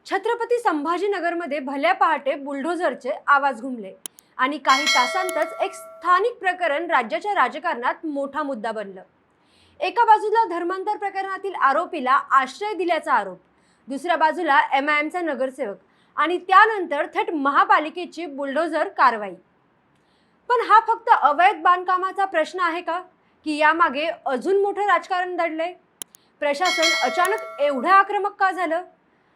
छत्रपती संभाजीनगरमध्ये भल्या पहाटे बुलडोझरचे आवाज घुमले आणि काही तासांतच एक स्थानिक प्रकरण राज्याच्या राजकारणात मोठा मुद्दा बनलं। एका बाजूला धर्मांतर प्रकरणातील आरोपीला आश्रय दिल्याचा आरोप, दुसऱ्या बाजूला एमआयएमचा नगरसेवक आणि त्यानंतर थेट महापालिकेची बुलडोझर कारवाई। पण हा फक्त अवैध बांधकामाचा प्रश्न आहे का, की यामागे अजून मोठं राजकारण दडलंय? प्रशासन अचानक एवढं आक्रमक का झालं?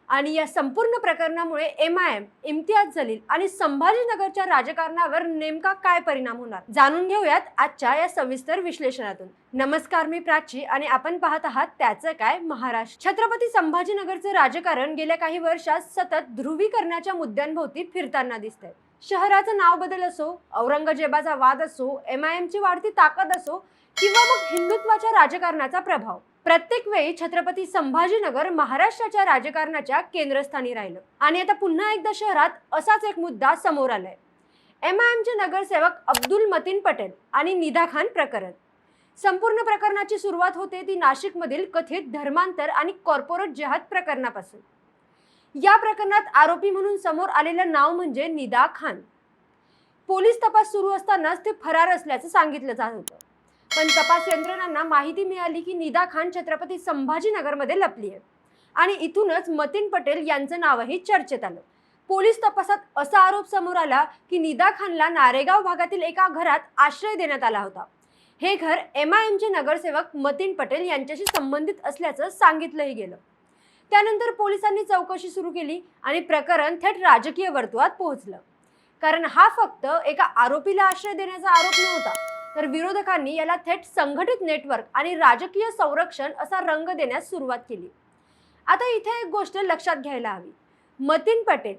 आणि या संपूर्ण प्रकरणामुळे एमआयएम, इम्तियाज जलील आणि संभाजीनगरच्या राजकारणावर नेमका काय परिणाम होणार, जाणून घेऊयात आजच्या या सविस्तर विश्लेषणातून। नमस्कार, मी प्राची आणि आपण पाहत आहात त्याचं काय महाराष्ट्र। छत्रपती संभाजीनगरचे राजकारण गेल्या काही वर्षात सतत ध्रुवीकरणाच्या मुद्द्यांभोवती फिरताना दिसतंय। शहराचं नाव बदल असो, औरंगजेबाचा वाद असो, एमआयएमची वाढती ताकद असो किंवा मग हिंदुत्वाच्या राजकारणाचा प्रभाव, प्रत्येक वेळी छत्रपती संभाजीनगर महाराष्ट्राच्या राजकारणाच्या केंद्रस्थानी राहिलं। आणि आता पुन्हा एकदा शहरात असाच एक मुद्दा समोर आलाय, एमआयएमचे नगरसेवक अब्दुल मतीन पटेल आणि निदा खान प्रकरण। संपूर्ण प्रकरणाची सुरुवात होते ती नाशिकमधील कथित धर्मांतर आणि कॉर्पोरेट जिहाद प्रकरणापासून। या प्रकरणात आरोपी म्हणून समोर आलेलं नाव म्हणजे निदा खान। पोलीस तपास सुरू असतानाच ते फरार असल्याचं सांगितलं जात होतं, पण तपास यंत्रणांना माहिती मिळाली की निदा खान छत्रपती संभाजीनगरमध्ये लपली आहे आणि इथूनच मतीन पटेल यांचं नावही चर्चेत आलं। पोलीस तपासात असा आरोप समोर आला की निदा खानला नारेगाव भागातील एका घरात आश्रय देण्यात आला होता। हे घर एमआयएमचे नगरसेवक मतीन पटेल यांच्याशी संबंधित असल्याचं सांगितलंही गेलं। त्यानंतर पोलिसांनी चौकशी सुरू केली आणि प्रकरण थेट राजकीय वर्तुळात पोहोचलं, कारण हा फक्त एका आरोपीला आश्रय देण्याचा आरोप नव्हता, तर विरोधकांनी याला थेट संघटित नेटवर्क आणि राजकीय संरक्षण असा रंग देण्यास सुरुवात केली। आता इथे एक गोष्ट लक्षात घ्यायला हवी, मतीन पटेल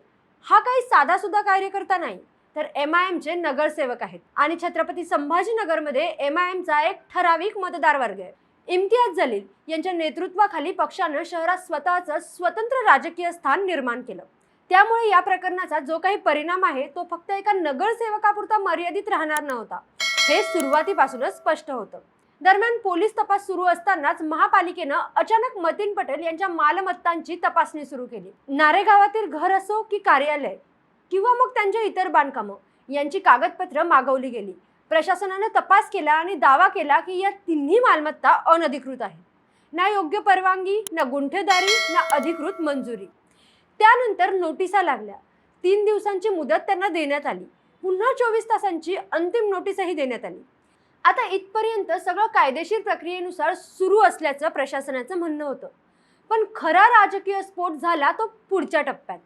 हा काही साधासुद्धा कार्यकर्ता नाही, तर एमआयएमचे नगरसेवक आहेत आणि छत्रपती संभाजीनगरमध्ये एमआयएमचा एक ठराविक मतदार वर्ग आहे। इम्तियाज जलील यांच्या नेतृत्वाखाली पक्षानं शहरात स्वतःचं स्वतंत्र राजकीय स्थान निर्माण केलं। त्यामुळे या प्रकरणाचा जो काही परिणाम आहे तो फक्त एका नगरसेवकापुरता मर्यादित राहणार नव्हता, हे सुरुवातीपासूनच स्पष्ट होतं। दरम्यान पोलीस तपास सुरू असतानाच महापालिकेनं अचानक मतीन पटेल यांच्या मालमत्तांची तपासणी सुरू केली। नारेगावातील घर असो की कार्यालय किंवा मग त्यांच्या इतर बांधकामं यांची कागदपत्र मागवली गेली। प्रशासनानं तपास केला आणि दावा केला की या तिन्ही मालमत्ता अनधिकृत आहेत, ना योग्य परवानगी, ना गुंठेदारी, ना अधिकृत मंजुरी। त्यानंतर नोटिसा लागल्या, 3 दिवसांची मुदत त्यांना देण्यात आली, पुन्हा 24 तासांची अंतिम नोटीसही देण्यात आली। आता इथपर्यंत सगळं कायदेशीर प्रक्रियेनुसार सुरू असल्याचं प्रशासनाचं म्हणणं होतं, पण खरा राजकीय स्फोट झाला तो पुढच्या टप्प्यात।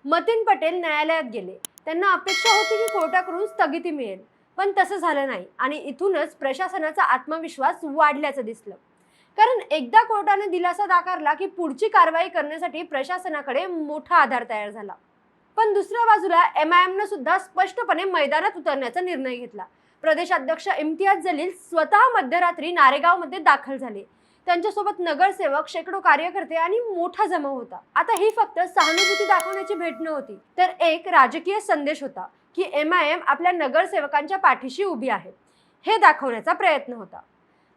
मतीन पटेल न्यायालयात गेले, त्यांना अपेक्षा होती की कोर्टाकडून स्थगिती मिळेल, पण तसं झालं नाही आणि इथूनच प्रशासनाचा आत्मविश्वास वाढल्याचं दिसलं, कारण एकदा कोर्टाने दिलासा नाकारला की पुढची कारवाई करण्यासाठी प्रशासनाकडे मोठा आधार तयार झाला। पण दुसऱ्या बाजूला एमआयएमनं सुद्धा स्पष्टपणे मैदानात उतरण्याचा निर्णय घेतला। प्रदेशाध्यक्ष इम्तियाज जलील स्वतः मध्यरात्री नारेगावमध्ये दाखल झाले, त्यांच्यासोबत नगरसेवक, शेकडो कार्यकर्ते आणि मोठा जमाव होता। आता ही फक्त सहानुभूती दाखवण्याची भेट नव्हती, तर एक राजकीय संदेश होता की एमआयएम आपल्या नगरसेवकांच्या पाठीशी उभी आहे, हे दाखवण्याचा प्रयत्न होता।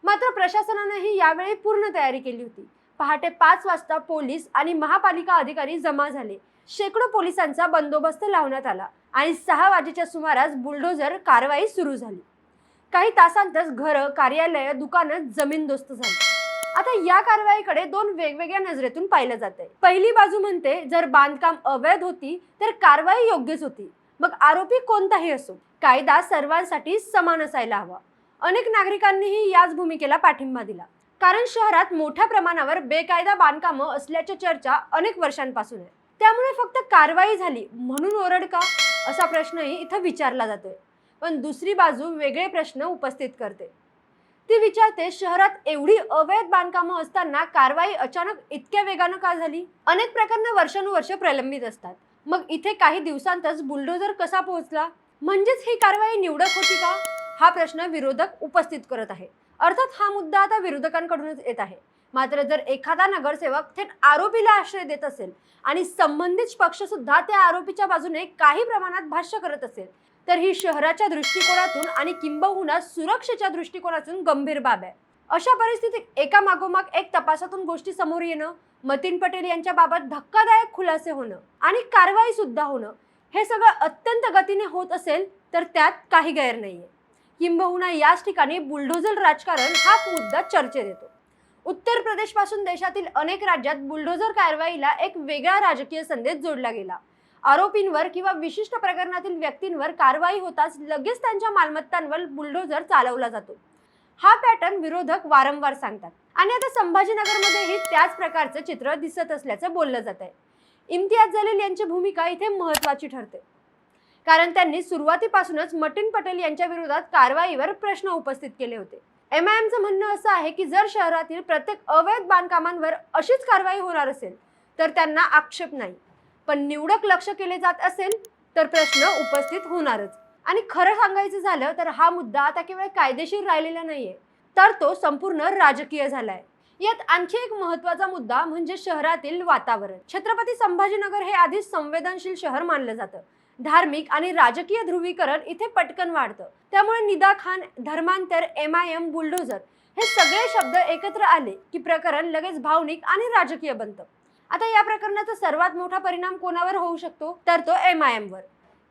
मात्र प्रशासनानेही यावेळी पूर्ण तयारी केली होती। पहाटे 5 वाजता पोलीस आणि महापालिका अधिकारी जमा झाले, शेकडो पोलिसांचा बंदोबस्त लावण्यात आला आणि 6 वाजेच्या सुमारास बुलडोझर कारवाई सुरू झाली। काही तासांतच घरं, कार्यालय, दुकानं जमीनदोस्त झाली। आता या कारवाईकडे 2 वेगवेगळ्या नजरेतून पाहिलं जातंय। पहिली बाजू म्हणते जर बांधकाम अवैध होती तर कारवाई योग्यच होती, मग आरोपी कोणताही असो, कायदा सर्वांसाठी समान असायला हवा। अनेक नागरिकांनीही याच भूमिकेला पाठिंबा दिला, कारण शहरात मोठ्या प्रमाणावर बेकायदा बांधकामं असल्याची चर्चा अनेक वर्षांपासून आहे। त्यामुळे फक्त कारवाई झाली म्हणून ओरड का, असा प्रश्नही इथं विचारला जातोय। पण दुसरी बाजू वेगळे प्रश्न उपस्थित करते, ती विचारते शहरात एवढी अवैध बांधकामं असताना कारवाई अचानक इतक्या वेगानं का झाली? अनेक प्रकरणं वर्षानुवर्ष प्रलंबित असतात, मग इथे काही दिवसांतच बुलडोझर कसा पोहोचला? म्हणजेच ही कारवाई निवडक होती का, हा प्रश्न विरोधक उपस्थित करत आहे। अर्थात हा मुद्दा आता विरोधकांकडूनच येत आहे। मात्र जर एखादा नगरसेवक थेट आरोपीला आश्रय देत असेल आणि संबंधित पक्ष सुद्धा त्या आरोपीच्या बाजूने काही प्रमाणात भाष्य करत असेल, तर ही शहराच्या दृष्टिकोनातून आणि किंबहुना सुरक्षेच्या दृष्टिकोनातून गंभीर बाब आहे। अशा परिस्थितीत एका मागोमाग एक तपासातून गोष्टी समोर येणं, मतीन पटेल यांच्या बाबत धक्कादायक खुलासे होणं आणि कारवाई सुद्धा होणं, हे सगळं अत्यंत गतीने होत असेल तर त्यात काही गैर नाहीये. किंबहुना याच ठिकाणी बुलडोझर राजकारण हा मुद्दा चर्चेत येतो. उत्तर प्रदेश पासून देशातील अनेक राज्यात बुलडोझर कारवाईला एक वेगळा राजकीय संदेश जोडला गेला. आरोपींवर किंवा विशिष्ट प्रकरणातील व्यक्तींवर कारवाई होताच लगेच त्यांच्या मालमत्तांवर बुलडोझर चालवला जातो. हा पॅटर्न विरोधक वारंवार सांगतात आणि आता संभाजीनगरमध्येही त्याच प्रकारचे चित्र दिसत असल्याचं बोललं जात आहे. इम्तियाज जलील यांची भूमिका इथे महत्त्वाची ठरते, कारण त्यांनी सुरुवातीपासूनच मतीन पटेल यांच्या विरोधात कारवाईवर प्रश्न उपस्थित केले होते. MIMचं म्हणणं असं आहे की जर शहरातील प्रत्येक अवैध बांधकामांवर अशीच कारवाई होणार असेल तर त्यांना आक्षेप नाही, पण निवडक लक्ष केले जात असेल तर प्रश्न उपस्थित होणारच. आणि खरं सांगायचं झालं तर हा मुद्दा आता केवळ कायदेशीर राहिलेला नाहीये, तर तो संपूर्ण राजकीय झालाय. यात आणखी एक महत्त्वाचा मुद्दा म्हणजे शहरातील वातावरण. छत्रपती संभाजीनगर हे आधीच संवेदनशील शहर मानलं जातं. धार्मिक आणि राजकीय ध्रुवीकरण इथे पटकन वाढतं. त्यामुळे निदा खान, धर्मांतर, MIM, बुलडोझर हे सगळे शब्द एकत्र आले की प्रकरण लगेच भावनिक आणि राजकीय बनतं. आता या प्रकरणाचा सर्वात मोठा परिणाम कोणावर होऊ शकतो तर तो MIM वर,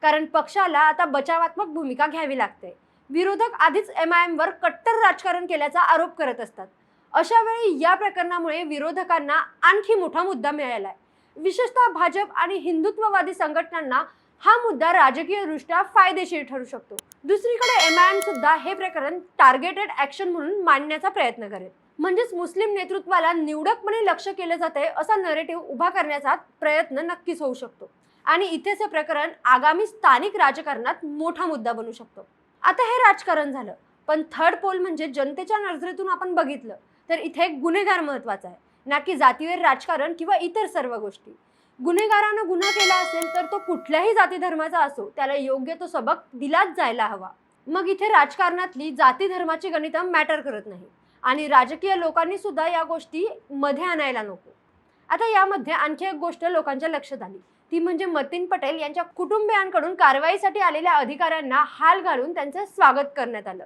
कारण पक्षाला आता बचावात्मक भूमिका घ्यावी लागते. विरोधक आधीच MIM वर कट्टर राजकारण केल्याचा आरोप करत असतात. अशा वेळी या प्रकरणामुळे विरोधकांना आणखी मोठा मुद्दा मिळालाय. विशेषतः भाजप आणि हिंदुत्ववादी संघटनांना हा मुद्दा राजकीयदृष्ट्या फायदेशीर ठरू शकतो. दुसरीकडे MIM सुद्धा हे प्रकरण टार्गेटेड ऍक्शन म्हणून मांडण्याचा प्रयत्न करेल. म्हणजेच मुस्लिम नेतृत्वाला निवडकपणे लक्ष केलं जाते असा नरेटिव्ह उभा करण्याचा प्रयत्न नक्कीच होऊ शकतो. आणि इथेच हे प्रकरण आगामी स्थानिक राजकारणात मोठा मुद्दा बनू शकतो. आता हे राजकारण झालं, पण थर्ड पोल म्हणजे जनतेच्या नजरेतून आपण बघितलं तर इथे गुन्हेगार महत्वाचा आहे, ना की जातीय राजकारण किंवा इतर सर्व गोष्टी. गुन्हेगारानं गुन्हा केला असेल तर तो कुठल्याही जाती धर्माचा असो, त्याला योग्य तो सबक दिलाच जायला हवा. मग इथे राजकारणातली जाती धर्माची गणितं मॅटर करत नाही आणि राजकीय लोकांनी सुद्धा या गोष्टी मध्ये आणायला नको. आता यामध्ये आणखी एक गोष्ट लोकांच्या लक्षात आली, ती म्हणजे मतीन पटेल यांच्या कुटुंबियांकडून कारवाईसाठी आलेल्या अधिकाऱ्यांना हाल घालून त्यांचं स्वागत करण्यात आलं.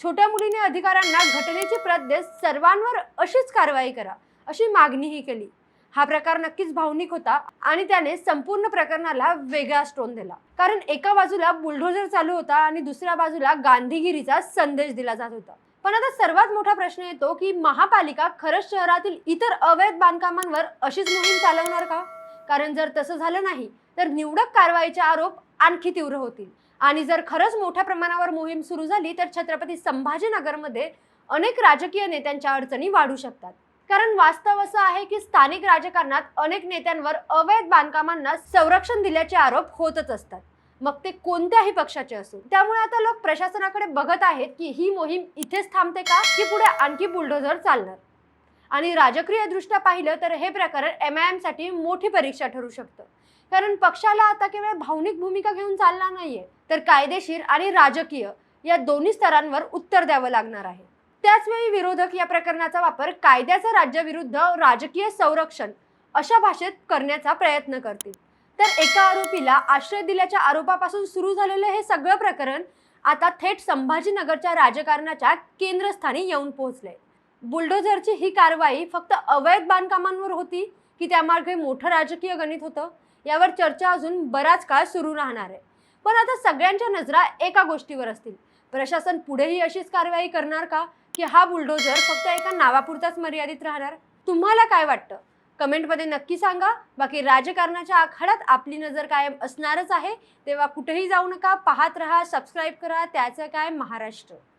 छोट्या मुलीने अधिकाऱ्यांना घटनेची प्रत देत सर्वांवर अशीच कारवाई करा अशी मागणीही केली. हा प्रकार नक्कीच भावनिक होता आणि त्याने संपूर्ण प्रकरणाला वेगळा टोन दिला. कारण एका बाजूला बुलडोझर चालू होता आणि दुसऱ्या बाजूला गांधीगिरीचा संदेश दिला जात होता. पण आता सर्वात मोठा प्रश्न येतो की महापालिका खरंच शहरातील इतर अवैध बांधकामांवर अशीच मोहीम चालवणार का? कारण जर तसं झालं नाही तर निवडक कारवाईचे आरोप आणखी तीव्र होतील आणि जर खरंच मोठ्या प्रमाणावर मोहीम सुरू झाली तर छत्रपती संभाजीनगरमध्ये अनेक राजकीय नेत्यांच्या अडचणी वाढू शकतात. कारण वास्तव असं आहे की स्थानिक राजकारणात अनेक नेत्यांवर अवैध बांधकामांना संरक्षण दिल्याचे आरोप होतच असतात, मग ते कोणत्याही पक्षाचे असो. त्यामुळे आता लोक प्रशासनाकडे बघत आहेत की ही मोहीम इथेच थांबते का की पुढे आणखी बुलडोझर चालणार. आणि राजकीय दृष्ट्या पाहिलं तर हे प्रकरण MIM साठी मोठी परीक्षा ठरू शकतं, कारण पक्षाला आता केवळ भावनिक भूमिका घेऊन चालणार नाहीये, तर कायदेशीर आणि राजकीय या दोन्ही स्तरांवर उत्तर द्यावं लागणार आहे. त्याचवेळी विरोधक या प्रकरणाचा वापर कायद्याचा राज्याविरुद्ध राजकीय संरक्षण अशा भाषेत करण्याचा प्रयत्न करतील. तर एका आरोपीला आश्रय दिल्याच्या आरोपापासून सुरू झालेले हे सगळं प्रकरण आता थेट संभाजीनगरच्या राजकारणाच्या केंद्रस्थानी येऊन पोहोचले. बुलडोझरची ही कारवाई फक्त अवैध बांधकामांवर होती की त्यामागे मोठं राजकीय गणित होतं, यावर चर्चा अजून बराच काळ सुरू राहणार आहे. पण आता सगळ्यांच्या नजरा एका गोष्टीवर असतील, प्रशासन पुढेही अशीच कारवाई करणार का की हा बुलडोझर फक्त एका नावापुरताच मर्यादित राहणार? तुम्हाला काय वाटतं? कमेंटमध्ये नक्की सांगा. बाकी राजकारणाच्या आखाड्यात आपली नजर कायम असणारच आहे, तेव्हा कुठेही जाऊ नका. पाहत रहा, सबस्क्राईब करा. त्याचं काय महाराष्ट्र.